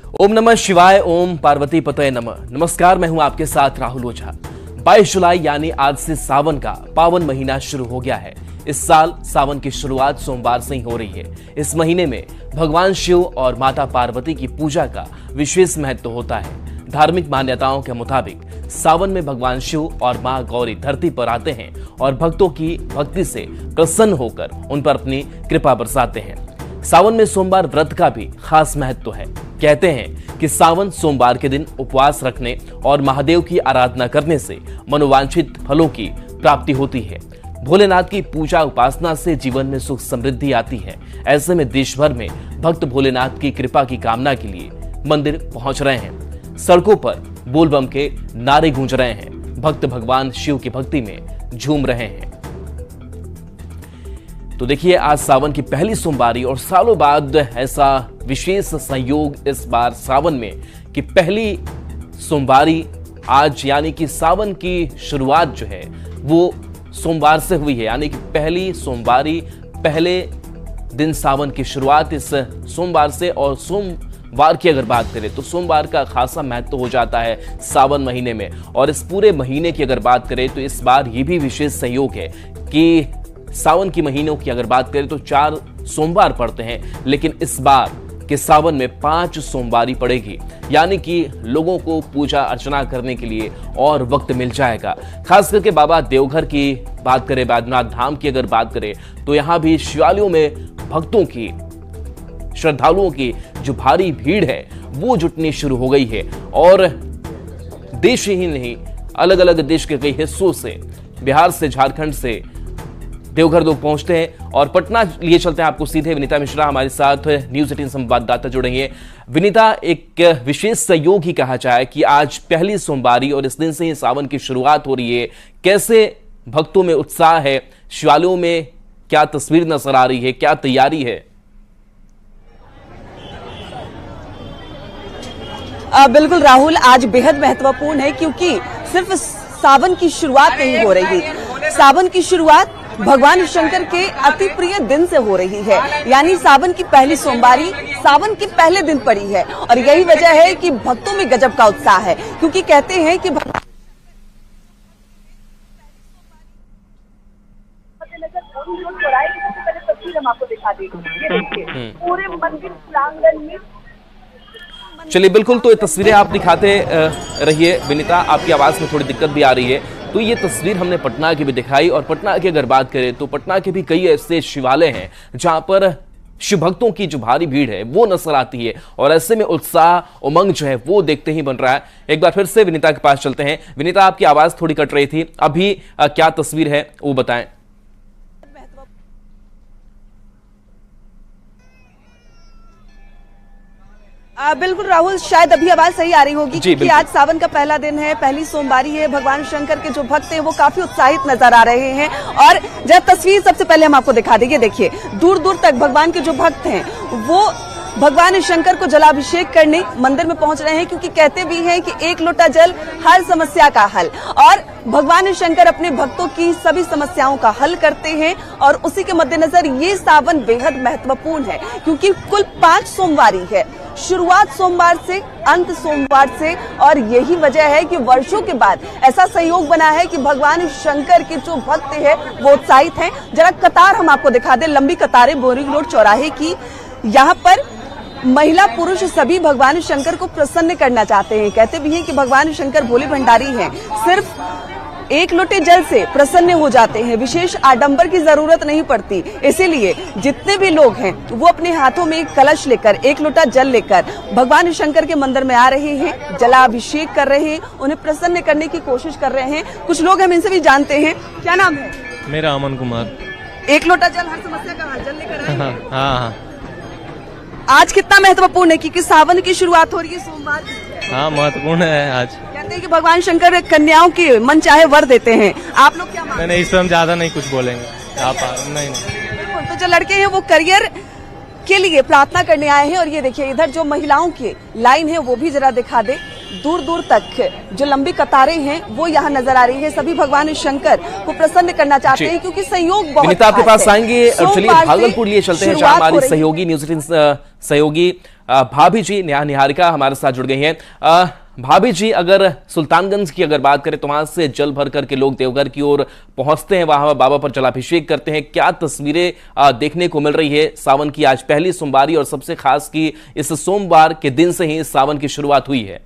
ओम नमः शिवाय, ओम पार्वती पतये नमः। नमस्कार, मैं हूं आपके साथ राहुल ओझा। 22 जुलाई यानी आज से सावन का पावन महीना शुरू हो गया है। इस साल सावन की शुरुआत सोमवार से ही हो रही है। इस महीने में भगवान शिव और माता पार्वती की पूजा का विशेष महत्व होता है। धार्मिक मान्यताओं के मुताबिक सावन में भगवान शिव और मां गौरी धरती पर आते हैं और भक्तों की भक्ति से प्रसन्न होकर उन पर अपनी कृपा बरसाते हैं। सावन में सोमवार व्रत का भी खास महत्व है। कहते हैं कि सावन सोमवार के दिन उपवास रखने और महादेव की आराधना करने से मनोवांछित फलों की प्राप्ति होती है। भोलेनाथ की पूजा उपासना से जीवन में सुख समृद्धि आती है। ऐसे में देश भर में भक्त भोलेनाथ की कृपा की कामना के लिए मंदिर पहुंच रहे हैं। सड़कों पर बोलबम के नारे गूंज रहे हैं। भक्त भगवान शिव की भक्ति में झूम रहे हैं। तो देखिए, आज सावन की पहली सोमवारी और सालों बाद ऐसा विशेष संयोग इस बार सावन में कि पहली सोमवारी आज, यानी कि सावन की शुरुआत जो है वो सोमवार से हुई है। यानी कि पहली सोमवारी, पहले दिन सावन की शुरुआत इस सोमवार से। और सोमवार की अगर बात करें तो सोमवार का खासा महत्व हो जाता है सावन महीने में। और इस पूरे महीने की अगर बात करें तो इस बार ये भी विशेष संयोग है कि सावन की महीनों की अगर बात करें तो 4 सोमवार पड़ते हैं, लेकिन इस बार के सावन में 5 सोमवारी पड़ेगी। यानी कि लोगों को पूजा अर्चना करने के लिए और वक्त मिल जाएगा। खास करके बाबा देवघर की बात करें, बैद्यनाथ धाम की अगर बात करें तो यहाँ भी शिवालयों में भक्तों की, श्रद्धालुओं की जो भारी भीड़ है वो जुटनी शुरू हो गई है। और देश ही नहीं, अलग अलग देश के कई हिस्सों से, बिहार से, झारखंड से देवघर लोग पहुंचते हैं। और पटना लिए चलते हैं आपको सीधे। विनीता मिश्रा हमारे साथ न्यूज 18 संवाददाता जुड़ेंगे। विनीता, एक विशेष संयोग ही कहा जाए कि आज पहली सोमवारी और इस दिन से ही सावन की शुरुआत हो रही है। कैसे भक्तों में उत्साह है, शिवालयों में क्या तस्वीर नजर आ रही है, क्या तैयारी है? बिल्कुल राहुल, आज बेहद महत्वपूर्ण है क्योंकि सिर्फ सावन की शुरुआत नहीं हो रही। सावन की शुरुआत भगवान शंकर के अति प्रिय दिन से हो रही है। यानी सावन की पहली सोमवारी सावन के पहले दिन पड़ी है। और यही वजह है कि भक्तों में गजब का उत्साह है, क्योंकि कहते हैं कि हम आपको दिखा देंगे पूरे मंदिर प्रांगण में। चलिए, बिल्कुल, तो ये तस्वीरें आप दिखाते रहिए। विनीता, आपकी आवाज में थोड़ी दिक्कत भी आ रही है। तो ये तस्वीर हमने पटना की भी दिखाई। और पटना की अगर बात करें तो पटना के भी कई ऐसे शिवालय हैं जहां पर शिव भक्तों की जो भारी भीड़ है वो नजर आती है। और ऐसे में उत्साह, उमंग जो है वो देखते ही बन रहा है। एक बार फिर से विनीता के पास चलते हैं। विनीता, आपकी आवाज थोड़ी कट रही थी, अभी क्या तस्वीर है वो बताएं। बिल्कुल राहुल, शायद अभी आवाज सही आ रही होगी क्योंकि आज सावन का पहला दिन है, पहली सोमवारी है। भगवान शंकर के जो भक्त हैं वो काफी उत्साहित नजर आ रहे हैं। और जब तस्वीर सबसे पहले हम आपको दिखा देंगे, देखिए दूर दूर तक भगवान के जो भक्त हैं वो भगवान शंकर को जलाभिषेक करने मंदिर में पहुंच रहे हैं, क्योंकि कहते भी हैं कि एक लोटा जल हर समस्या का हल। और भगवान शंकर अपने भक्तों की सभी समस्याओं का हल करते हैं। और उसी के मद्देनजर ये सावन बेहद महत्वपूर्ण है क्योंकि कुल 5 सोमवारी है। शुरुआत सोमवार से, अंत सोमवार से। और यही वजह है कि वर्षों के बाद ऐसा संयोग बना है कि भगवान शंकर के जो भक्त हैं वो उत्साहित हैं। जरा कतार हम आपको दिखा दें, लंबी कतारें बोरिंग रोड चौराहे की। यहाँ पर महिला पुरुष सभी भगवान शंकर को प्रसन्न करना चाहते हैं। कहते भी हैं कि भगवान शंकर भोले भंडारी हैं, सिर्फ एक लोटे जल से प्रसन्न हो जाते हैं, विशेष आडंबर की जरूरत नहीं पड़ती। इसीलिए जितने भी लोग हैं वो अपने हाथों में एक कलश लेकर, एक लोटा जल लेकर भगवान शंकर के मंदिर में आ रहे हैं, जलाभिषेक कर रहे हैं, उन्हें प्रसन्न करने की कोशिश कर रहे हैं। कुछ लोग हम इनसे भी जानते हैं। क्या नाम है? मेरा अमन कुमार। एक लोटा जल हर समस्या का हल, जल लेकर आए हैं। हाँ। आज कितना महत्वपूर्ण है क्योंकि सावन की शुरुआत हो रही है सोमवार की। हाँ, महत्वपूर्ण है आज। कहते हैं कि भगवान शंकर कन्याओं के मन चाहे वर देते हैं। आप लोग क्या मानते हैं? नहीं, इस पर हम ज्यादा नहीं कुछ बोलेंगे। आप नहीं। बिल्कुल, तो जो लड़के हैं वो करियर के लिए प्रार्थना करने आए हैं। और ये देखिए इधर जो महिलाओं की लाइन है वो भी जरा दिखा दे। दूर दूर तक जो लंबी कतारें हैं वो यहाँ नजर आ रही है। सभी भगवान शंकर को प्रसन्न करना चाहते हैं क्योंकि संयोग बहुत आपके पास आएंगे। चलिए भागलपुर लिए चलते हैं जहां हमारी सहयोगी न्यूज 18 सहयोगी भाभी जी नेहा निहारिका हमारे साथ जुड़ गई हैं। भाभी जी, अगर सुल्तानगंज की अगर बात करें तो वहां से जल भर करके लोग देवघर की ओर पहुंचते हैं, वहां बाबा पर जलाभिषेक करते हैं। क्या तस्वीरें देखने को मिल रही है सावन की आज पहली सोमवारी, और सबसे खास की इस सोमवार के दिन से ही सावन की शुरुआत हुई है।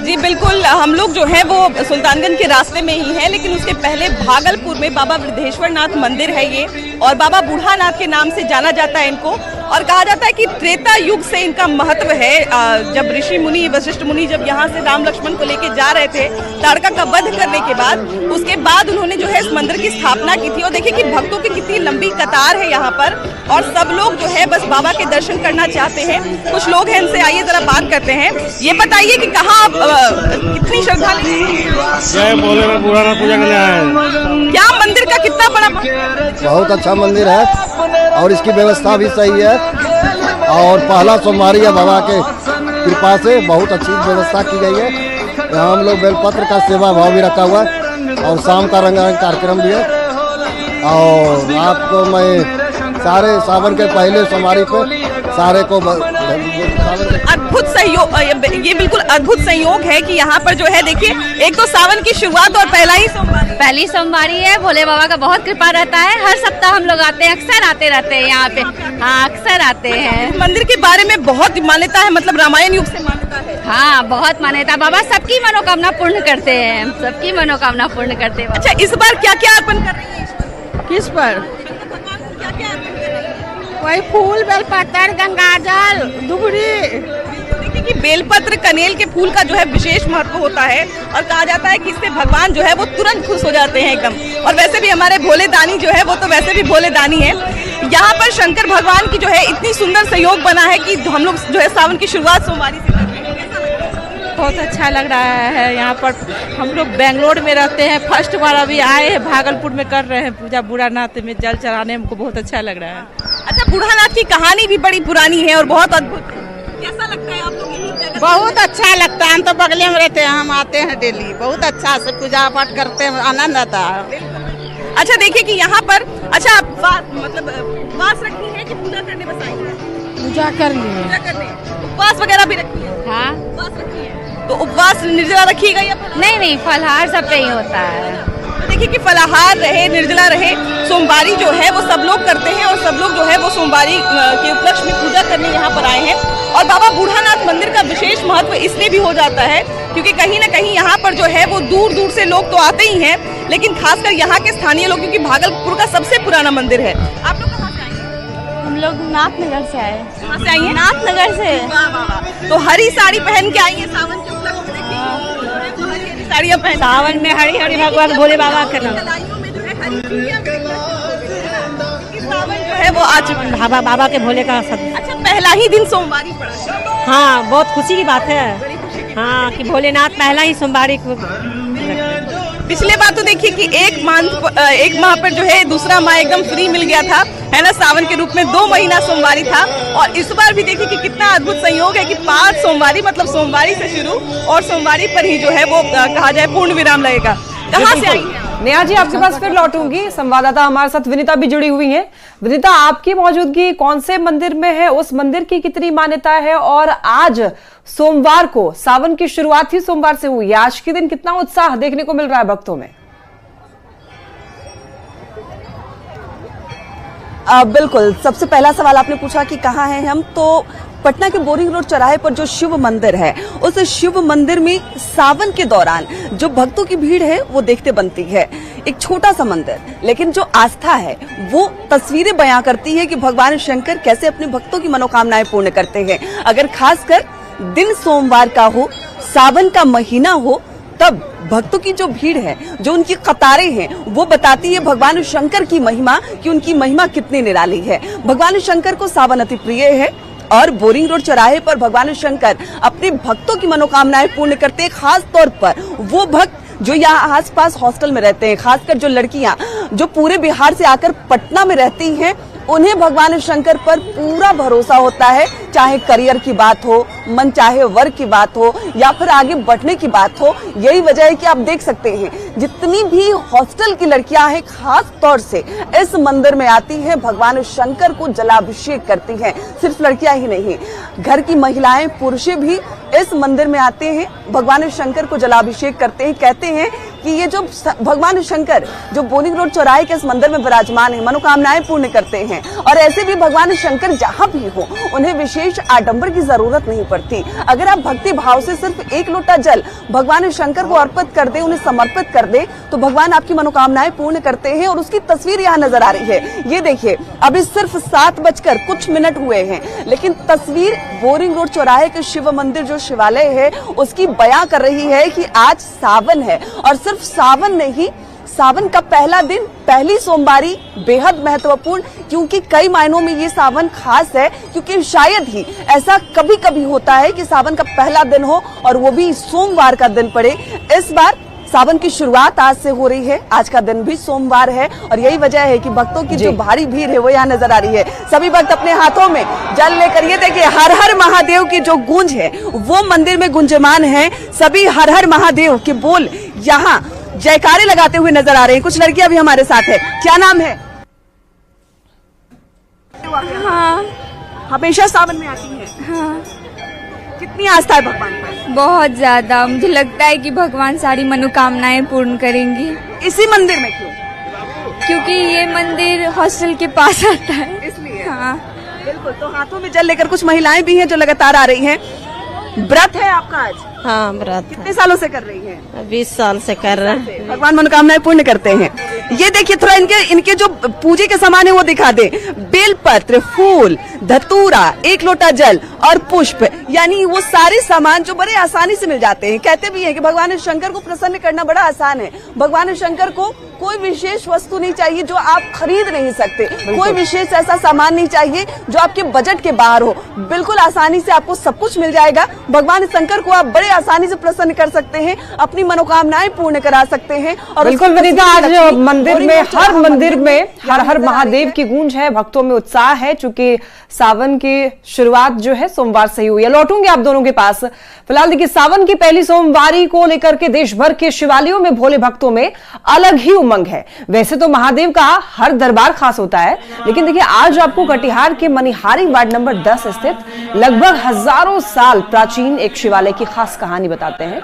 जी बिल्कुल, हम लोग जो है वो सुल्तानगंज के रास्ते में ही हैं, लेकिन उसके पहले भागलपुर में बाबा वृद्धेश्वर नाथ मंदिर है ये, और बाबा बूढ़ानाथ के नाम से जाना जाता है इनको। और कहा जाता है कि त्रेता युग से इनका महत्व है। जब ऋषि मुनि वशिष्ठ मुनि जब यहाँ से राम लक्ष्मण को लेके जा रहे थे ताड़का का वध करने के बाद, उसके बाद उन्होंने जो है इस मंदिर की स्थापना की थी। और देखिए कि भक्तों की कितनी लंबी कतार है यहाँ पर, और सब लोग जो है बस बाबा के दर्शन करना चाहते हैं। कुछ लोग हैं, इनसे आइए जरा बात करते हैं। ये बताइए कि कहाँ आप कितनी श्रद्धा पूजा करने आए हैं। क्या मंदिर का कितना बड़ा? बहुत अच्छा मंदिर है और इसकी व्यवस्था भी सही है, और पहला सोमवारी है, बाबा के कृपा से बहुत अच्छी व्यवस्था की गई है। यहाँ हम लोग बेलपत्र का सेवा भाव भी रखा हुआ है, और शाम का रंगारंग कार्यक्रम भी है। और आपको मैं सारे सावन के पहले सोमवारी पे सारे को अद्भुत सहयोग, ये बिल्कुल अद्भुत संयोग है कि यहाँ पर जो है देखिए, एक तो सावन की शुरुआत और पहली सोमवारी है। भोले बाबा का बहुत कृपा रहता है। हर सप्ताह हम लोग आते हैं, अक्सर आते रहते हैं यहाँ पे। हाँ, अक्सर आते हैं। मंदिर के बारे में बहुत मान्यता है, मतलब रामायण युग से मान्यता है। हाँ, बहुत मान्यता। बाबा सबकी मनोकामना पूर्ण करते हैं, सबकी मनोकामना पूर्ण करते हैं। अच्छा, इस बार क्या क्या अर्पण कर रही है? किस पर? क्या क्या अर्पण कर रही है? वही फूल, बेलपत्र, गंगाजल, दुबरी। देखिए कि बेलपत्र कनेल के फूल का जो है विशेष महत्व होता है, और कहा जाता है कि इससे भगवान जो है वो तुरंत खुश हो जाते हैं एकदम। और वैसे भी हमारे भोले दानी जो है वो तो वैसे भी भोले दानी है। यहाँ पर शंकर भगवान की जो है इतनी सुंदर सहयोग बना है कि हम लोग जो है सावन की शुरुआत सोमवारी से करते हैं। बहुत अच्छा लग रहा है। यहाँ पर हम लोग बेंगलोर में रहते हैं, फर्स्ट बार अभी आए हैं, भागलपुर में कर रहे हैं पूजा। बूढ़ानाथ में जल चढ़ाने हमको बहुत अच्छा लग रहा है। अच्छा, बूढ़ानाथ की कहानी भी बड़ी पुरानी है और बहुत अद्भुत है। कैसा लगता है आप लोग? बहुत अच्छा लगता है। हम तो बगले में रहते हैं, हम आते हैं डेली। बहुत अच्छा से पूजा पाठ करते हैं, आनंद आता है। अच्छा, देखिए कि यहाँ पर अच्छा आप मतलब उपवास रखी है कि पूजा करने बस आई है? पूजा करने। उपवास वगैरह भी रखी है? हाँ, उपवास रखी है। तो उपवास निर्जला रखिएगा या नहीं, फलहार सब पे ही होता है। देखिए कि फलाहार रहे, निर्जला रहे, सोमवारी जो है वो सब लोग करते हैं, और सब लोग जो है वो सोमवारी के उपलक्ष्य में पूजा करने यहाँ पर आए हैं। और बाबा बूढ़ानाथ मंदिर का विशेष महत्व इसलिए भी हो जाता है क्योंकि कहीं ना कहीं यहाँ पर जो है वो दूर दूर से लोग तो आते ही हैं, लेकिन खासकर यहाँ के स्थानीय लोग, क्योंकि भागलपुर का सबसे पुराना मंदिर है। आप लोग कहाँ से आए हैं? हम लोग नाथनगर से आए। कहाँ से आई हैं? नाथनगर से। वाह वाह वाह। तो हरी साड़ी पहन के आई है सावन के उपलक्ष्य में। देखिए हरी साड़ियाँ पहन, सावन में हरी हरी भगवान भोले बाबा के नाम। सावन जो है वो आ चुका है, बाबा के भोले का सब। अच्छा, पहला ही दिन सोमवारी पड़ा। हाँ, बहुत खुशी की बात है। हाँ, कि भोलेनाथ पहला ही सोमवारी को। पिछले बार तो देखिए कि एक माह पर जो है दूसरा माह एकदम फ्री मिल गया था, है ना, सावन के रूप में 2 महीना सोमवारी था। और इस बार भी देखिए कि कितना अद्भुत संयोग है कि 5 सोमवारी, मतलब सोमवारी से शुरू और सोमवारी पर ही जो है वो कहा जाए पूर्ण विराम लगेगा। कहाँ से आई हैं? नेहा जी, आपके पास फिर लौटूंगी। संवाददाता हमारे साथ विनीता भी जुड़ी हुई हैं। विनीता, आपकी मौजूदगी कौन से मंदिर में है, उस मंदिर की कितनी मान्यता है, और आज सोमवार को सावन की शुरुआत ही सोमवार से हुई है, आज के दिन कितना उत्साह देखने को मिल रहा है भक्तों में? बिल्कुल, सबसे पहला सवाल आपने पूछा कि कहाँ हैं हम, तो पटना के बोरिंग रोड चौराहे पर जो शिव मंदिर है, उस शिव मंदिर में सावन के दौरान जो भक्तों की भीड़ है वो देखते बनती है। एक छोटा सा मंदिर, लेकिन जो आस्था है वो तस्वीरें बयां करती है कि भगवान शंकर कैसे अपने भक्तों की मनोकामनाएं पूर्ण करते हैं। अगर खासकर दिन सोमवार का हो, सावन का महीना हो, तब भक्तों की जो भीड़ है, जो उनकी कतारें हैं, वो बताती है भगवान शंकर की महिमा, कि उनकी महिमा कितनी निराली है। भगवान शंकर को सावन अति प्रिय है, और बोरिंग रोड चौराहे पर भगवान शंकर अपने भक्तों की मनोकामनाएं पूर्ण करते हैं। खास तौर पर वो भक्त जो यहाँ आसपास हॉस्टल में रहते हैं, खासकर जो लड़कियां जो पूरे बिहार से आकर पटना में रहती हैं, उन्हें भगवान शंकर पर पूरा भरोसा होता है, चाहे करियर की बात हो, मन चाहे वर्ग की बात हो या फिर आगे बढ़ने की बात हो। यही वजह है कि आप देख सकते हैं जितनी भी हॉस्टल की लड़कियां हैं खास तौर से इस मंदिर में आती हैं, भगवान शंकर को जलाभिषेक करती हैं। सिर्फ लड़कियां ही नहीं, घर की महिलाएं पुरुष भी इस मंदिर में आते हैं, भगवान शंकर को जलाभिषेक करते हैं। कहते हैं कि ये जो भगवान शंकर जो बोरिंग रोड चौराहे के इस मंदिर में विराजमान है, मनोकामनाएं पूर्ण करते हैं। और ऐसे भी भगवान शंकर जहां भी हो उन्हें विशेष आडंबर की जरूरत नहीं पड़ती। अगर आप भक्ति भाव से सिर्फ एक लोटा जल भगवान शंकर को अर्पित कर दे, उन्हें समर्पित कर दे, तो भगवान आपकी मनोकामनाएं पूर्ण करते हैं। और उसकी तस्वीर यहाँ नजर आ रही है। ये देखिए, अभी सिर्फ 7 बजकर कुछ मिनट हुए हैं, लेकिन तस्वीर बोरिंग रोड चौराहे के शिव मंदिर जो शिवालय है उसकी बयां कर रही है कि आज सावन है। और सिर्फ सावन नहीं, सावन का पहला दिन, पहली सोमवारी बेहद महत्वपूर्ण, क्योंकि कई मायनों में ये सावन खास है, क्योंकि शायद ही ऐसा कभी कभी होता है कि सावन का पहला दिन हो और वो भी सोमवार का दिन पड़े। इस बार सावन की शुरुआत आज से हो रही है, आज का दिन भी सोमवार है और यही वजह है कि भक्तों की जो भारी भीड़ है वो यहाँ नजर आ रही है। सभी भक्त अपने हाथों में जल लेकर, ये देखिए हर हर महादेव की जो गूंज है वो मंदिर में गुंजमान है। सभी हर हर महादेव के बोल यहाँ जयकारे लगाते हुए नजर आ रहे हैं। कुछ लड़कियां भी हमारे साथ है। क्या नाम है? हाँ, हमेशा सावन में आती है? हाँ, कितनी आस्था है भगवान पर? बहुत ज्यादा। मुझे लगता है कि भगवान सारी मनोकामनाएं पूर्ण करेंगी। इसी मंदिर में क्यों? क्योंकि ये मंदिर हॉस्टल के पास आता है, इसलिए। हाँ, बिल्कुल। तो हाथों में जल लेकर कुछ महिलाएं भी हैं जो लगातार आ रही हैं। व्रत है आपका आज? हाँ, व्रत कितने सालों से कर रही हैं? 20 साल से कर रहे हैं। भगवान मनोकामनाएं पूर्ण करते हैं। ये देखिए, थोड़ा इनके जो पूजे के सामान है वो दिखा दे। बेलपत्र, फूल, धतूरा, 1 लोटा जल और पुष्प, यानी वो सारे सामान जो बड़े आसानी से मिल जाते हैं। कहते भी हैं कि भगवान शंकर को प्रसन्न करना बड़ा आसान है। भगवान शंकर को कोई विशेष वस्तु नहीं चाहिए जो आप खरीद नहीं सकते, कोई विशेष ऐसा सामान नहीं चाहिए जो आपके बजट के बाहर हो। बिल्कुल आसानी से आपको सब कुछ मिल जाएगा। भगवान शंकर को आप बड़े आसानी से प्रसन्न कर सकते हैं, अपनी मनोकामनाएं पूर्ण करा सकते हैं। और बिल्कुल विनीता, आज मंदिर में, हर मंदिर में हर हर महादेव की गूंज है, भक्तों में उत्साह है, चूंकि सावन की शुरुआत जो है सोमवार से ही हुई है। लौटूंगे आप दोनों के पास। फिलहाल देखिए, सावन की पहली सोमवारी को लेकर के देश भर के शिवालयों में भोले भक्तों में अलग ही उमंग है। वैसे तो महादेव का हर दरबार खास होता है, लेकिन देखिए आज आपको कटिहार के मनिहारी वार्ड नंबर 10 स्थित लगभग हजारों साल प्राचीन एक शिवालय की खास कहानी बताते हैं।